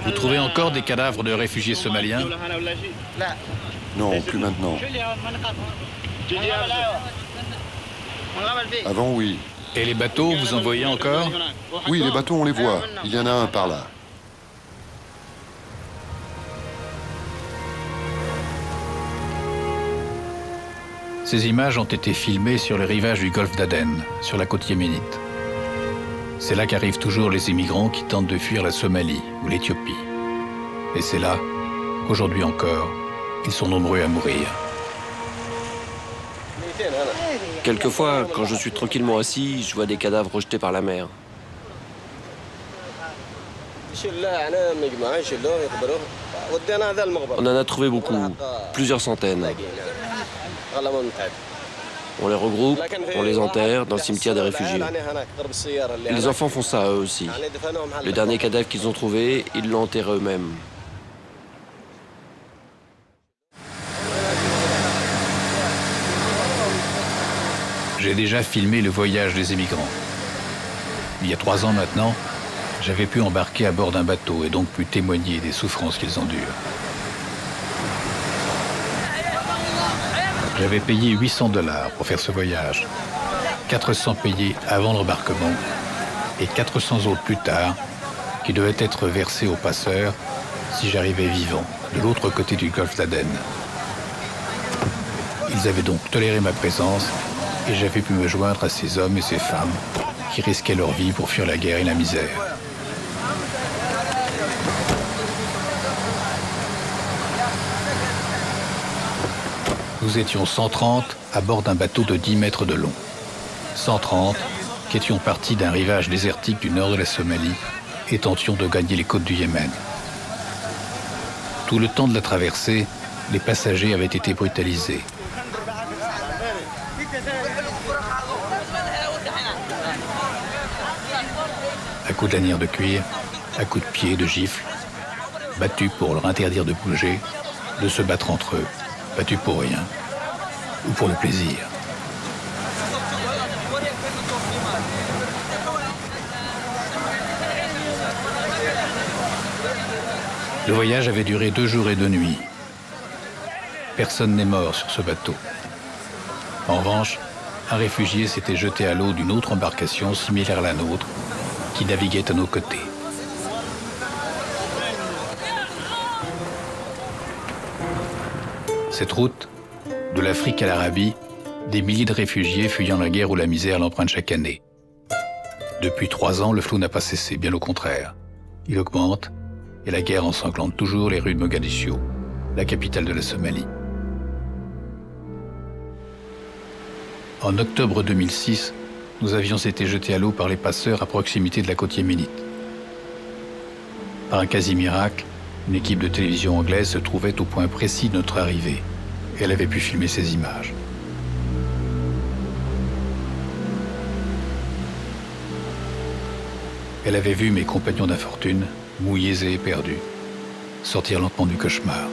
Vous trouvez encore des cadavres de réfugiés somaliens? Non, plus maintenant. Avant, oui. Et les bateaux, vous en voyez encore? Oui, les bateaux, on les voit. Il y en a un par là. Ces images ont été filmées sur le rivage du golfe d'Aden, sur la côte yéménite. C'est là qu'arrivent toujours les immigrants qui tentent de fuir la Somalie ou l'Éthiopie. Et c'est là qu'aujourd'hui encore, ils sont nombreux à mourir. Quelquefois, quand je suis tranquillement assis, je vois des cadavres rejetés par la mer. On en a trouvé beaucoup, plusieurs centaines. On les regroupe, on les enterre dans le cimetière des réfugiés. Et les enfants font ça eux aussi. Le dernier cadavre qu'ils ont trouvé, ils l'ont enterré eux-mêmes. J'ai déjà filmé le voyage des émigrants. Il y a 3 ans maintenant, j'avais pu embarquer à bord d'un bateau et donc pu témoigner des souffrances qu'ils endurent. J'avais payé 800 $ pour faire ce voyage, 400 payés avant l'embarquement et 400 autres plus tard, qui devaient être versés aux passeurs si j'arrivais vivant de l'autre côté du golfe d'Aden. Ils avaient donc toléré ma présence et j'avais pu me joindre à ces hommes et ces femmes qui risquaient leur vie pour fuir la guerre et la misère. Nous étions 130 à bord d'un bateau de 10 mètres de long. 130 qui étions partis d'un rivage désertique du nord de la Somalie et tentions de gagner les côtes du Yémen. Tout le temps de la traversée, les passagers avaient été brutalisés. À coups de lanières de cuir, à coups de pied, de gifles, battus pour leur interdire de bouger, de se battre entre eux, battus pour rien, ou pour le plaisir. Le voyage avait duré 2 jours et 2 nuits. Personne n'est mort sur ce bateau. En revanche, un réfugié s'était jeté à l'eau d'une autre embarcation similaire à la nôtre, qui naviguait à nos côtés. Cette route, de l'Afrique à l'Arabie, des milliers de réfugiés fuyant la guerre ou la misère l'empruntent chaque année. Depuis 3 ans, le flot n'a pas cessé, bien au contraire. Il augmente et la guerre ensanglante toujours les rues de Mogadiscio, la capitale de la Somalie. En octobre 2006, nous avions été jetés à l'eau par les passeurs à proximité de la côte yéménite. Par un quasi-miracle, une équipe de télévision anglaise se trouvait au point précis de notre arrivée et elle avait pu filmer ces images. Elle avait vu mes compagnons d'infortune, mouillés et éperdus, sortir lentement du cauchemar.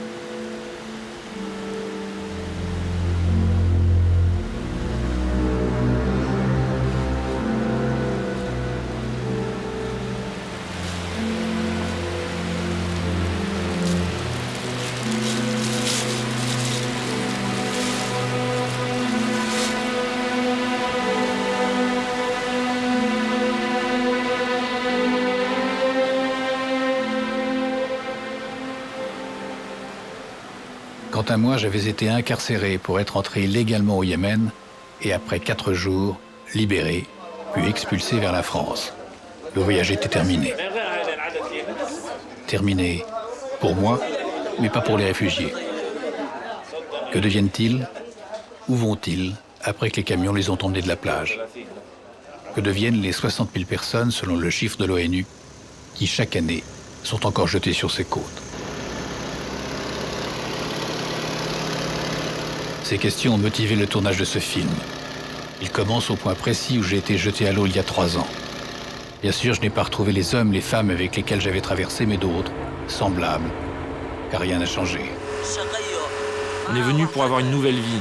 Quant à moi, j'avais été incarcéré pour être entré illégalement au Yémen et après 4 jours, libéré, puis expulsé vers la France. Le voyage était terminé. Terminé pour moi, mais pas pour les réfugiés. Que deviennent-ils? Où vont-ils après que les camions les ont emmenés de la plage? Que deviennent les 60 000 personnes, selon le chiffre de l'ONU, qui chaque année sont encore jetées sur ces côtes? Ces questions ont motivé le tournage de ce film. Il commence au point précis où j'ai été jeté à l'eau il y a 3 ans. Bien sûr, je n'ai pas retrouvé les hommes, les femmes avec lesquels j'avais traversé, mais d'autres, semblables, car rien n'a changé. On est venu pour avoir une nouvelle vie,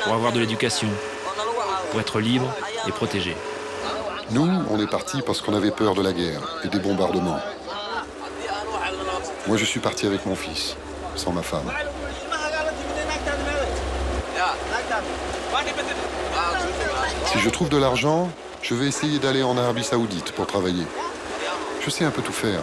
pour avoir de l'éducation, pour être libre et protégé. Nous, on est partis parce qu'on avait peur de la guerre et des bombardements. Moi, je suis parti avec mon fils, sans ma femme. Si je trouve de l'argent, je vais essayer d'aller en Arabie Saoudite pour travailler. Je sais un peu tout faire.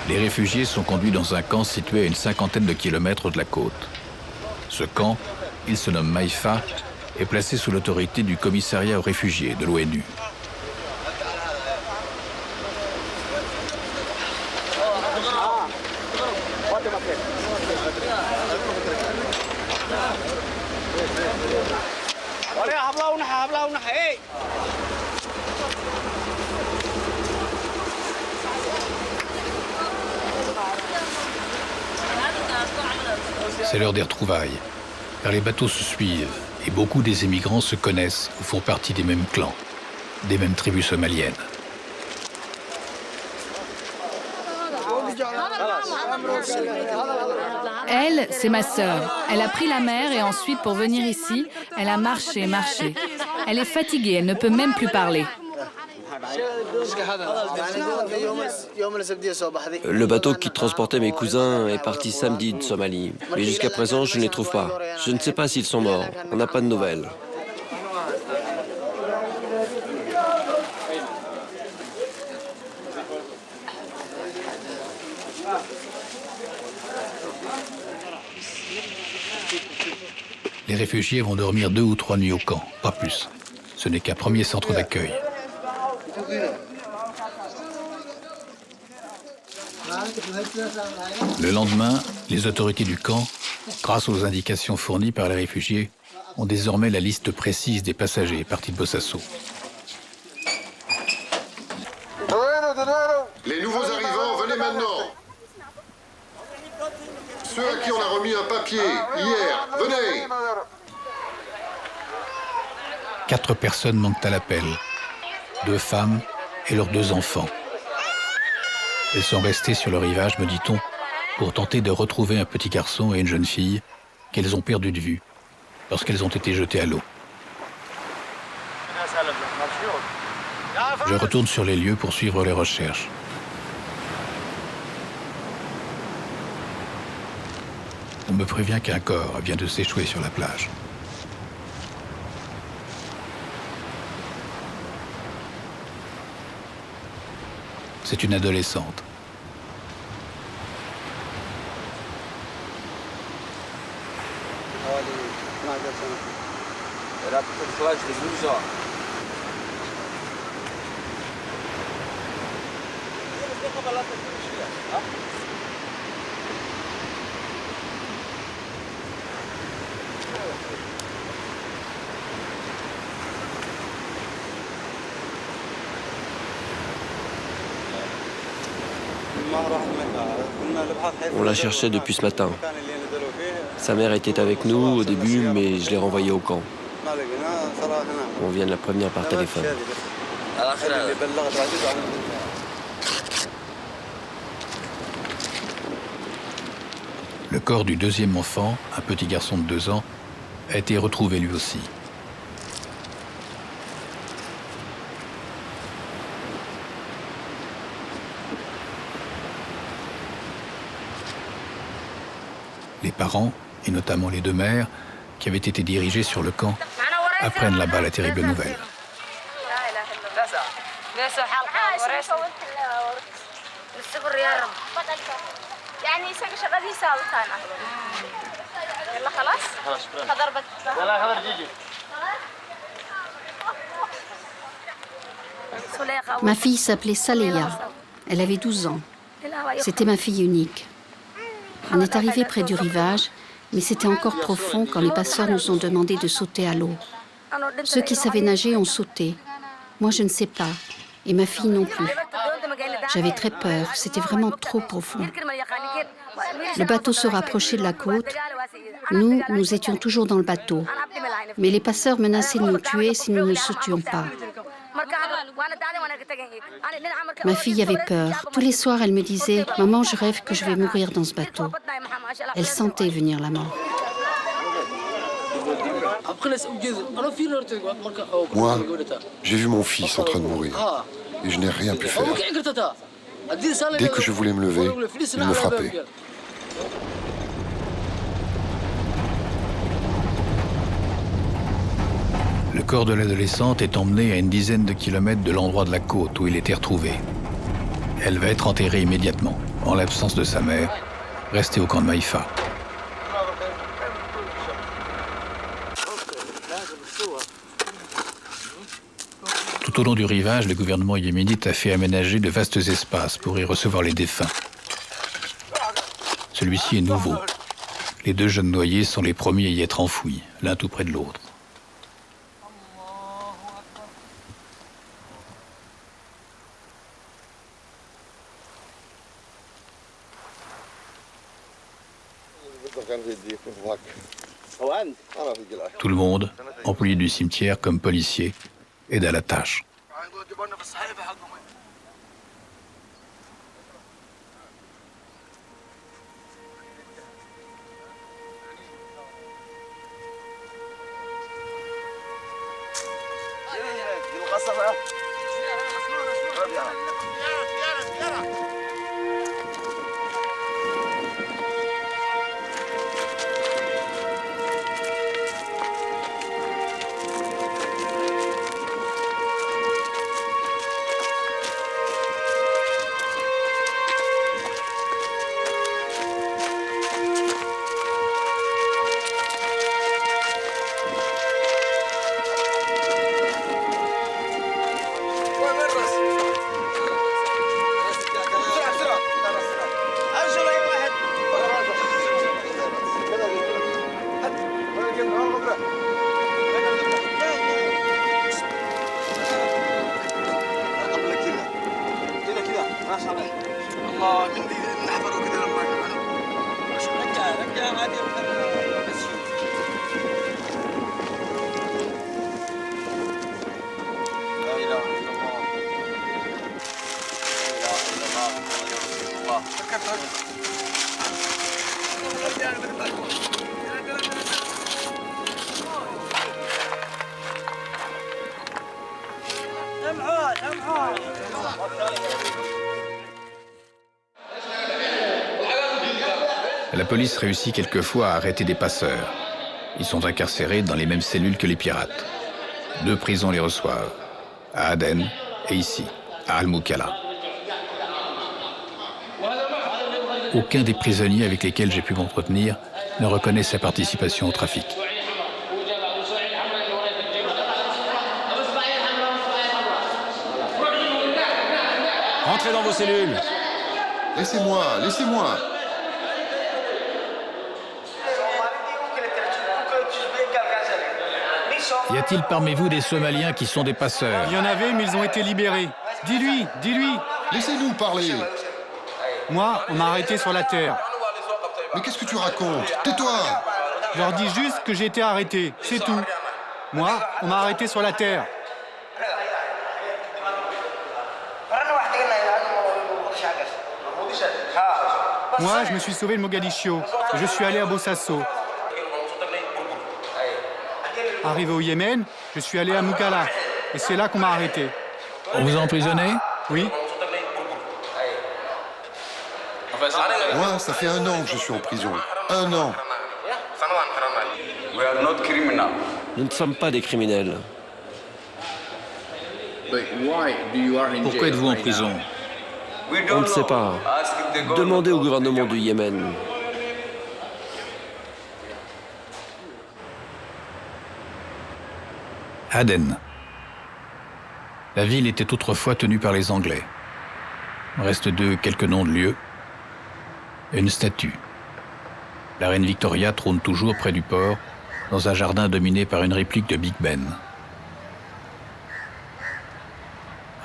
Les réfugiés sont conduits dans un camp situé à une cinquantaine de kilomètres de la côte. Ce camp, il se nomme Maïfa, est placé sous l'autorité du commissariat aux réfugiés de l'ONU. C'est l'heure des retrouvailles, car les bateaux se suivent et beaucoup des émigrants se connaissent ou font partie des mêmes clans, des mêmes tribus somaliennes. Elle, c'est ma sœur. Elle a pris la mer et ensuite, pour venir ici, elle a marché. Elle est fatiguée, elle ne peut même plus parler. Le bateau qui transportait mes cousins est parti samedi de Somalie. Mais jusqu'à présent, je ne les trouve pas. Je ne sais pas s'ils sont morts. On n'a pas de nouvelles. Les réfugiés vont dormir 2 ou 3 nuits au camp, pas plus. Ce n'est qu'un premier centre d'accueil. Le lendemain, les autorités du camp, grâce aux indications fournies par les réfugiés, ont désormais la liste précise des passagers partis de Bosaso. Les nouveaux arrivants, venez maintenant. Ceux à qui on a remis un papier hier, venez. 4 personnes manquent à l'appel. 2 femmes et leurs 2 enfants. Elles sont restées sur le rivage, me dit-on, pour tenter de retrouver un petit garçon et une jeune fille qu'elles ont perdu de vue lorsqu'elles ont été jetées à l'eau. Je retourne sur les lieux pour suivre les recherches. On me prévient qu'un corps vient de s'échouer sur la plage. C'est une adolescente. On la cherchait depuis ce matin. Sa mère était avec nous au début, mais je l'ai renvoyée au camp. On vient de la prévenir par téléphone. Le corps du 2e enfant, un petit garçon de 2 ans, a été retrouvé lui aussi. Les parents, et notamment les 2 mères, qui avaient été dirigés sur le camp, apprennent là-bas la terrible nouvelle. Ma fille s'appelait Saleya. Elle avait 12 ans. C'était ma fille unique. On est arrivé près du rivage, mais c'était encore profond quand les passeurs nous ont demandé de sauter à l'eau. Ceux qui savaient nager ont sauté. Moi, je ne sais pas. Et ma fille non plus. J'avais très peur. C'était vraiment trop profond. Le bateau se rapprochait de la côte. Nous étions toujours dans le bateau. Mais les passeurs menaçaient de nous tuer si nous ne sautions pas. Ma fille avait peur. Tous les soirs, elle me disait « Maman, je rêve que je vais mourir dans ce bateau ». Elle sentait venir la mort. Moi, j'ai vu mon fils en train de mourir et je n'ai rien pu faire. Dès que je voulais me lever, il me frappait. Le corps de l'adolescente est emmené à une dizaine de kilomètres de l'endroit de la côte où il était retrouvé. Elle va être enterrée immédiatement, en l'absence de sa mère, restée au camp de Maïfa. Tout au long du rivage, le gouvernement yéménite a fait aménager de vastes espaces pour y recevoir les défunts. Celui-ci est nouveau. Les 2 jeunes noyés sont les premiers à y être enfouis, l'un tout près de l'autre. Tout le monde, employé du cimetière comme policier, aide à la tâche. La police réussit quelquefois à arrêter des passeurs. Ils sont incarcérés dans les mêmes cellules que les pirates. 2 prisons les reçoivent, à Aden et ici, à Al-Moukalla. Aucun des prisonniers avec lesquels j'ai pu m'entretenir ne reconnaît sa participation au trafic. Rentrez dans vos cellules. Laissez-moi, laissez-moi. Y a-t-il parmi vous des Somaliens qui sont des passeurs? Il y en avait, mais ils ont été libérés. Dis-lui, dis-lui. Laissez-nous parler. Moi, on m'a arrêté sur la terre. Mais qu'est-ce que tu racontes? Tais-toi. Je leur dis juste que j'ai été arrêté, c'est tout. Moi, on m'a arrêté sur la terre. Moi, je me suis sauvé de Mogadiscio et je suis allé à Bosaso. Arrivé au Yémen, je suis allé à Moukalla et c'est là qu'on m'a arrêté. On vous a emprisonné? Oui. Moi, ça fait 1 an que je suis en prison. 1 an. Nous ne sommes pas des criminels. Pourquoi êtes-vous en prison? On ne sait pas. Demandez au gouvernement du Yémen. Aden. La ville était autrefois tenue par les Anglais. Reste quelques noms de lieux et une statue. La reine Victoria trône toujours près du port, dans un jardin dominé par une réplique de Big Ben.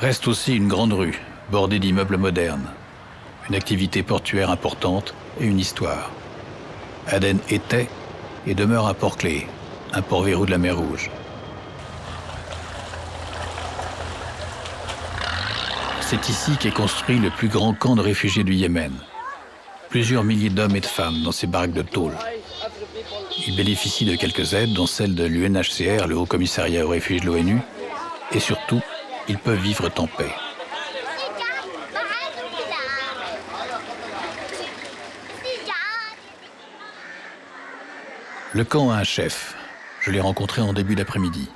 Reste aussi une grande rue, bordée d'immeubles modernes, une activité portuaire importante et une histoire. Aden était et demeure un port clé, un port verrou de la mer Rouge. C'est ici qu'est construit le plus grand camp de réfugiés du Yémen. Plusieurs milliers d'hommes et de femmes dans ces baraques de tôle. il bénéficie de quelques aides, dont celle de l'UNHCR, le Haut Commissariat aux réfugiés de l'ONU, et surtout, ils peuvent vivre en paix. Le camp a un chef. Je l'ai rencontré en début d'après-midi.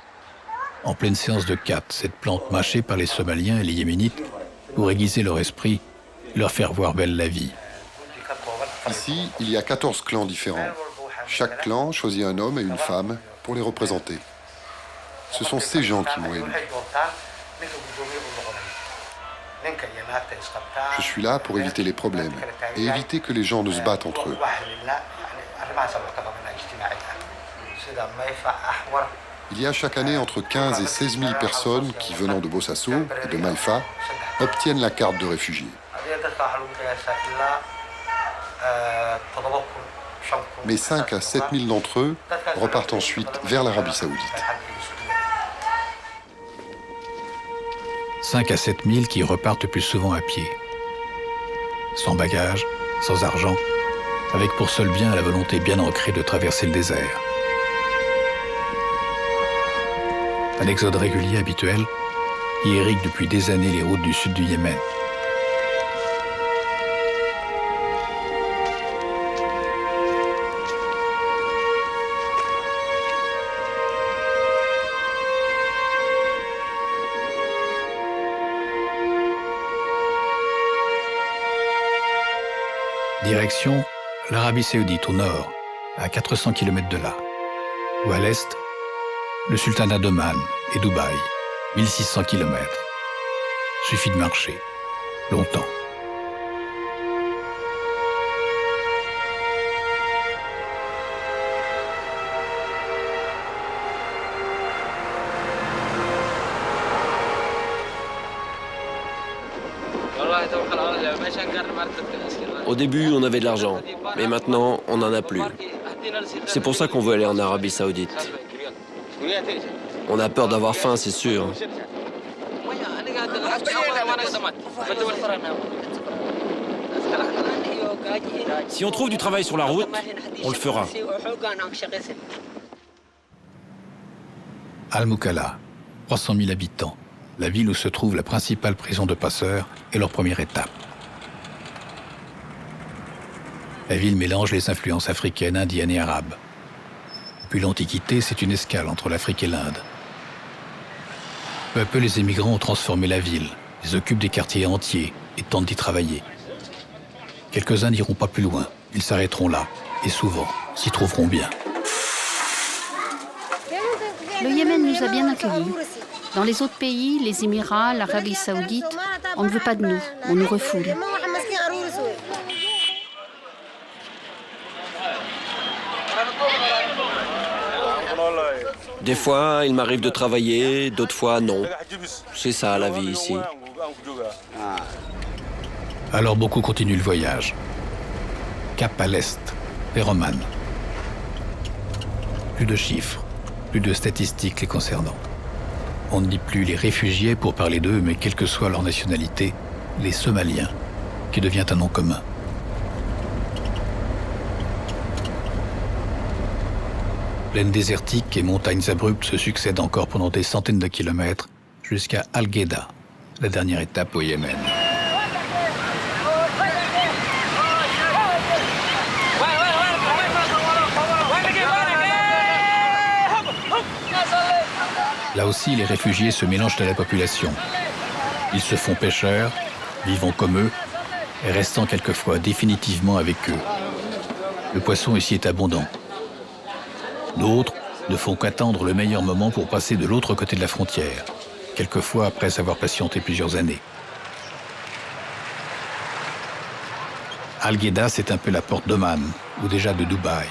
En pleine séance de khat, cette plante mâchée par les Somaliens et les Yéménites pour aiguiser leur esprit, leur faire voir belle la vie. Ici, il y a 14 clans différents. Chaque clan choisit un homme et une femme pour les représenter. Ce sont ces gens qui m'ont élu. Je suis là pour éviter les problèmes et éviter que les gens ne se battent entre eux. Il y a chaque année entre 15 et 16 000 personnes qui, venant de Bosaso et de Maïfa, obtiennent la carte de réfugié. Mais 5 à 7 000 d'entre eux repartent ensuite vers l'Arabie Saoudite. 5 à 7 000 qui repartent le plus souvent à pied. Sans bagages, sans argent, avec pour seul bien la volonté bien ancrée de traverser le désert. Un exode régulier habituel qui irrigue depuis des années les routes du sud du Yémen. Direction l'Arabie Saoudite au nord, à 400 km de là. Ou à l'est, le sultanat d'Oman et Dubaï, 1600 km. Suffit de marcher, longtemps. Au début, on avait de l'argent, mais maintenant, on n'en a plus. C'est pour ça qu'on veut aller en Arabie Saoudite. On a peur d'avoir faim, c'est sûr. Si on trouve du travail sur la route, on le fera. Al-Mukalla, 300 000 habitants, la ville où se trouve la principale prison de passeurs, est leur première étape. La ville mélange les influences africaines, indiennes et arabes. Depuis l'Antiquité, c'est une escale entre l'Afrique et l'Inde. Peu à peu, les émigrants ont transformé la ville, ils occupent des quartiers entiers et tentent d'y travailler. Quelques-uns n'iront pas plus loin, ils s'arrêteront là, et souvent, s'y trouveront bien. Le Yémen nous a bien accueillis. Dans les autres pays, les Émirats, l'Arabie Saoudite, on ne veut pas de nous, on nous refoule. Des fois, il m'arrive de travailler, d'autres fois, non. C'est ça, la vie ici. Alors beaucoup continuent le voyage. Cap à l'est, vers Oman. Plus de chiffres, plus de statistiques les concernant. On ne dit plus les réfugiés pour parler d'eux, mais quelle que soit leur nationalité, les Somaliens, qui devient un nom commun. Plaines désertiques et montagnes abruptes se succèdent encore pendant des centaines de kilomètres jusqu'à Al-Gheda, la dernière étape au Yémen. Là aussi, les réfugiés se mélangent à la population. Ils se font pêcheurs, vivant comme eux, et restant quelquefois définitivement avec eux. Le poisson ici est abondant. D'autres ne font qu'attendre le meilleur moment pour passer de l'autre côté de la frontière, quelquefois après avoir patienté plusieurs années. Al-Gheda, c'est un peu la porte d'Oman, ou déjà de Dubaï.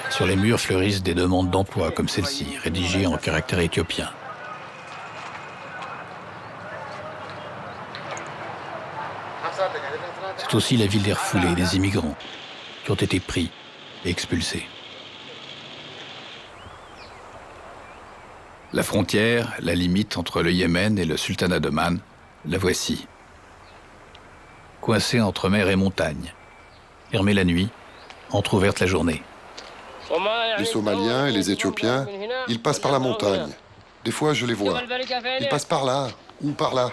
Sur les murs fleurissent des demandes d'emploi comme celle-ci, rédigées en caractère éthiopien. C'est aussi la ville des refoulés, des immigrants, qui ont été pris et expulsés. La frontière, la limite entre le Yémen et le sultanat d'Oman, la voici. Coincée entre mer et montagne, fermée la nuit, entrouverte la journée. Les Somaliens et les Éthiopiens, ils passent par la montagne. Des fois, je les vois. Ils passent par là ou par là.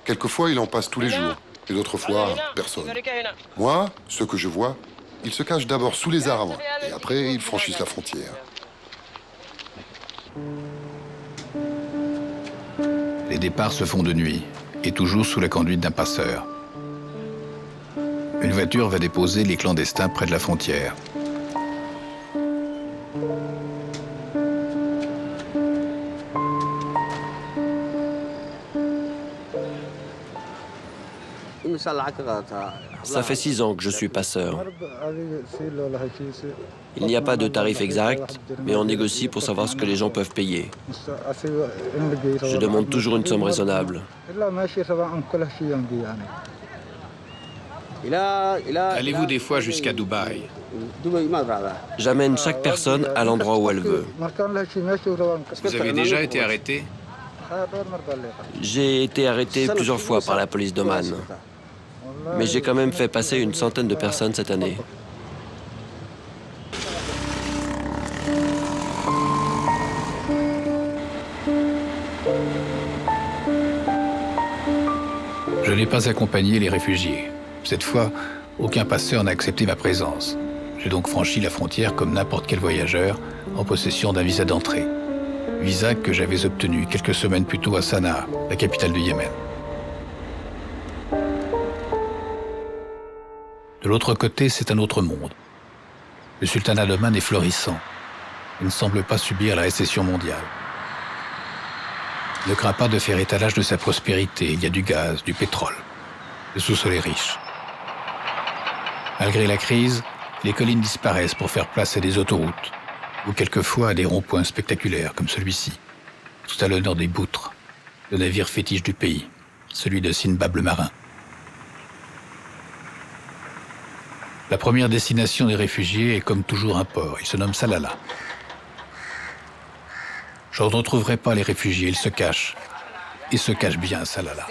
Quelquefois, ils en passent tous les jours. Et d'autres fois, personne. Moi, ceux que je vois, ils se cachent d'abord sous les arbres. Et après, ils franchissent la frontière. Les départs se font de nuit, et toujours sous la conduite d'un passeur. Une voiture va déposer les clandestins près de la frontière. Ça fait 6 ans que je suis passeur. Il n'y a pas de tarif exact, mais on négocie pour savoir ce que les gens peuvent payer. Je demande toujours une somme raisonnable. Allez-vous des fois jusqu'à Dubaï? J'amène chaque personne à l'endroit où elle veut. Vous avez déjà été arrêté? J'ai été arrêté plusieurs fois par la police d'Oman. Mais j'ai quand même fait passer une centaine de personnes cette année. Je n'ai pas accompagné les réfugiés. Cette fois, aucun passeur n'a accepté ma présence. J'ai donc franchi la frontière comme n'importe quel voyageur en possession d'un visa d'entrée. Visa que j'avais obtenu quelques semaines plus tôt à Sanaa, la capitale du Yémen. De l'autre côté, c'est un autre monde. Le sultanat d'Oman est florissant. Il ne semble pas subir la récession mondiale. Il ne craint pas de faire étalage de sa prospérité. Il y a du gaz, du pétrole. Le sous-sol est riche. Malgré la crise, les collines disparaissent pour faire place à des autoroutes, ou quelquefois à des ronds-points spectaculaires comme celui-ci, tout à l'honneur des Boutres, le navire fétiche du pays, celui de Sinbad le marin. La première destination des réfugiés est comme toujours un port. Il se nomme Salalah. Je ne retrouverai pas les réfugiés, ils se cachent. Ils se cachent bien à Salalah.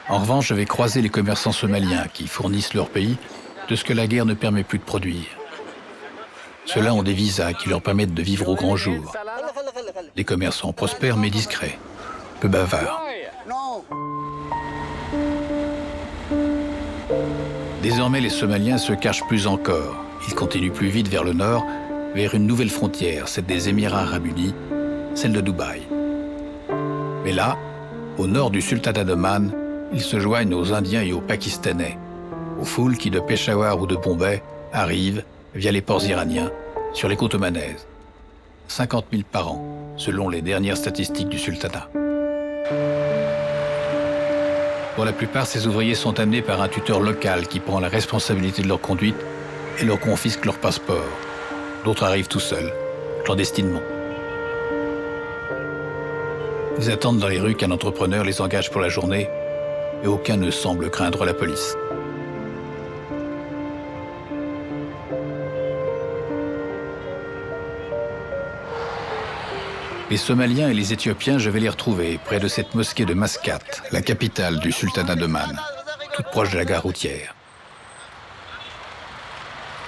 En revanche, je vais croiser les commerçants somaliens qui fournissent leur pays de ce que la guerre ne permet plus de produire. Ceux-là ont des visas qui leur permettent de vivre au grand jour. Les commerçants prospères mais discrets, peu bavards. Désormais, les Somaliens se cachent plus encore. Ils continuent plus vite vers le nord, vers une nouvelle frontière, celle des Émirats arabes unis, celle de Dubaï. Mais là, au nord du sultanat d'Oman, ils se joignent aux Indiens et aux Pakistanais, aux foules qui de Peshawar ou de Bombay arrivent, via les ports iraniens, sur les côtes omanaises. 50 000 par an, selon les dernières statistiques du sultanat. Pour la plupart, ces ouvriers sont amenés par un tuteur local qui prend la responsabilité de leur conduite et leur confisque leur passeport. D'autres arrivent tout seuls, clandestinement. Ils attendent dans les rues qu'un entrepreneur les engage pour la journée et aucun ne semble craindre la police. Les Somaliens et les Éthiopiens, je vais les retrouver près de cette mosquée de Mascate, la capitale du sultanat d'Oman, toute proche de la gare routière.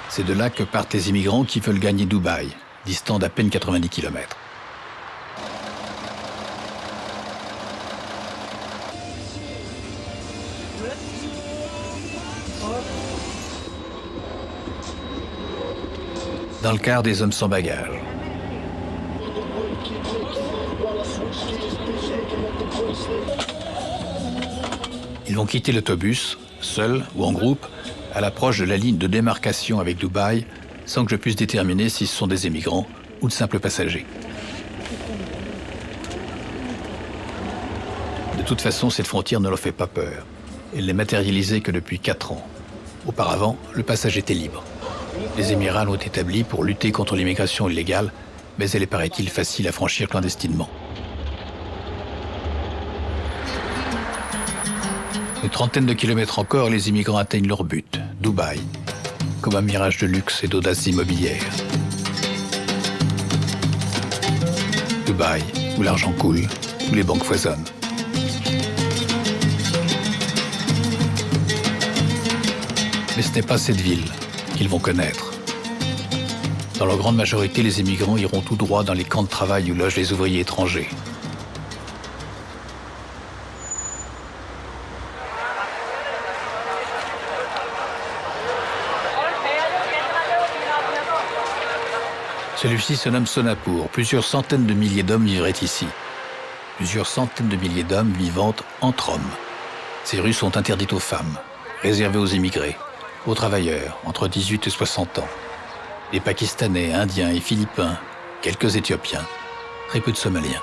C'est de là que partent les immigrants qui veulent gagner Dubaï, distant d'à peine 90 km. Dans le quart des hommes sans bagages. Ils vont quitter l'autobus, seuls ou en groupe, à l'approche de la ligne de démarcation avec Dubaï, sans que je puisse déterminer si ce sont des émigrants ou de simples passagers. De toute façon, cette frontière ne leur fait pas peur. Elle n'est matérialisée que depuis 4 ans. Auparavant, le passage était libre. Les Émirats l'ont établie pour lutter contre l'immigration illégale, mais elle est, paraît-il, facile à franchir clandestinement. Une trentaine de kilomètres encore, les immigrants atteignent leur but, Dubaï, comme un mirage de luxe et d'audace immobilière. Dubaï, où l'argent coule, où les banques foisonnent. Mais ce n'est pas cette ville qu'ils vont connaître. Dans leur grande majorité, les émigrants iront tout droit dans les camps de travail où logent les ouvriers étrangers. Celui-ci se nomme Sonapur. Plusieurs centaines de milliers d'hommes vivraient ici. Plusieurs centaines de milliers d'hommes vivant entre hommes. Ces rues sont interdites aux femmes, réservées aux immigrés, aux travailleurs entre 18 et 60 ans. Les Pakistanais, Indiens et Philippins, quelques Éthiopiens, très peu de Somaliens.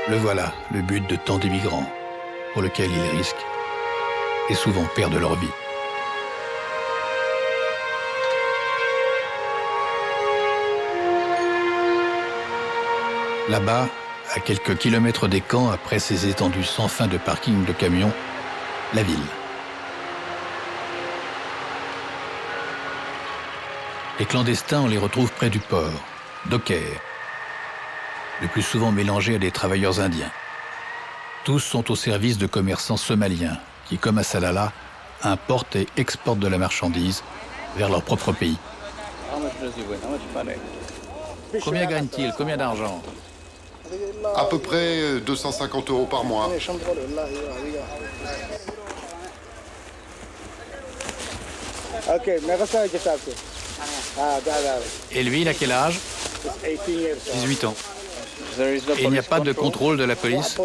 Le voilà, le but de tant d'immigrants, pour lequel ils risquent et souvent perdent leur vie. Là-bas, à quelques kilomètres des camps, après ces étendues sans fin de parking de camions, la ville. Les clandestins, on les retrouve près du port, dockers, le plus souvent mélangés à des travailleurs indiens. Tous sont au service de commerçants somaliens qui, comme à Salalah, importent et exportent de la marchandise vers leur propre pays. Combien gagnent-ils? Combien d'argent? À peu près 250 € par mois. Et lui, il a quel âge? 18 ans. Et il n'y a pas de contrôle de la police?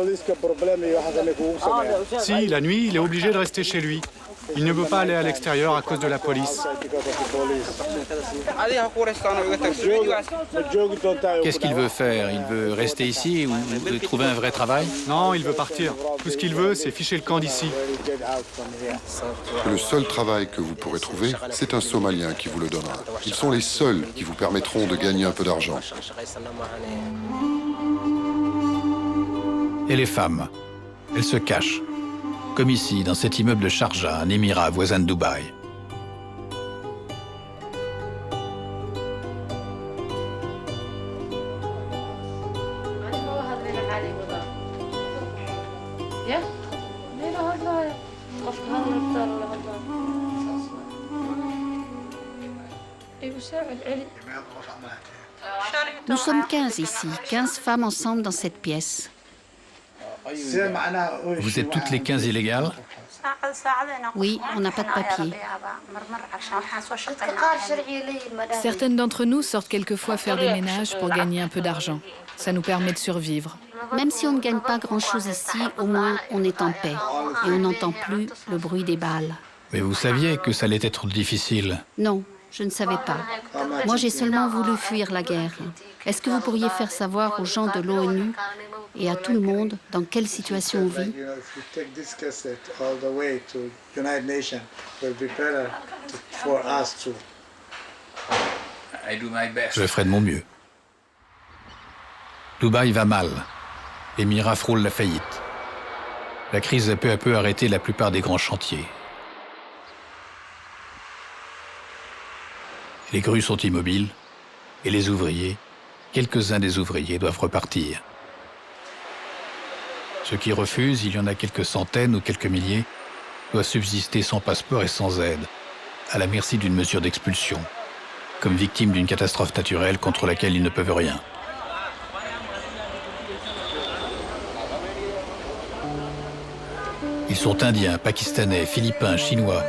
Si, la nuit, il est obligé de rester chez lui. Il ne peut pas aller à l'extérieur à cause de la police. Qu'est-ce qu'il veut faire? Il veut rester ici ou trouver un vrai travail? Non, il veut partir. Tout ce qu'il veut, c'est ficher le camp d'ici. Le seul travail que vous pourrez trouver, c'est un Somalien qui vous le donnera. Ils sont les seuls qui vous permettront de gagner un peu d'argent. Et les femmes? Elles se cachent. Comme ici, dans cet immeuble de Sharjah, un émirat voisin de Dubaï. Nous sommes 15 ici, 15 femmes ensemble dans cette pièce. Vous êtes toutes les 15 illégales? Oui, on n'a pas de papier. Certaines d'entre nous sortent quelquefois faire des ménages pour gagner un peu d'argent. Ça nous permet de survivre. Même si on ne gagne pas grand-chose ici, au moins on est en paix. Et on n'entend plus le bruit des balles. Mais vous saviez que ça allait être difficile. Non, je ne savais pas. Moi, j'ai seulement voulu fuir la guerre. Est-ce que vous pourriez faire savoir aux gens de l'ONU et à tout le monde dans quelle situation on vit? Je ferai de mon mieux. Dubaï va mal. L'émirat frôle la faillite. La crise a peu à peu arrêté la plupart des grands chantiers. Les grues sont immobiles et les ouvriers, quelques-uns des ouvriers, doivent repartir. Ceux qui refusent, il y en a quelques centaines ou quelques milliers, doivent subsister sans passeport et sans aide, à la merci d'une mesure d'expulsion, comme victimes d'une catastrophe naturelle contre laquelle ils ne peuvent rien. Ils sont indiens, pakistanais, philippins, chinois,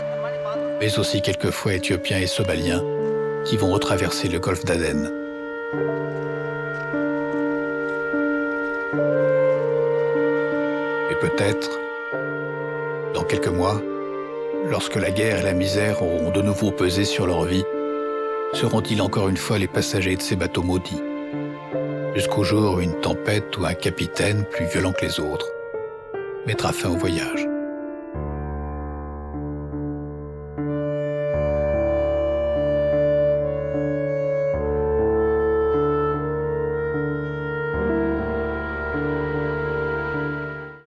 mais aussi quelquefois éthiopiens et somaliens, qui vont retraverser le golfe d'Aden. Et peut-être, dans quelques mois, lorsque la guerre et la misère auront de nouveau pesé sur leur vie, seront-ils encore une fois les passagers de ces bateaux maudits, jusqu'au jour où une tempête ou un capitaine plus violent que les autres mettra fin au voyage.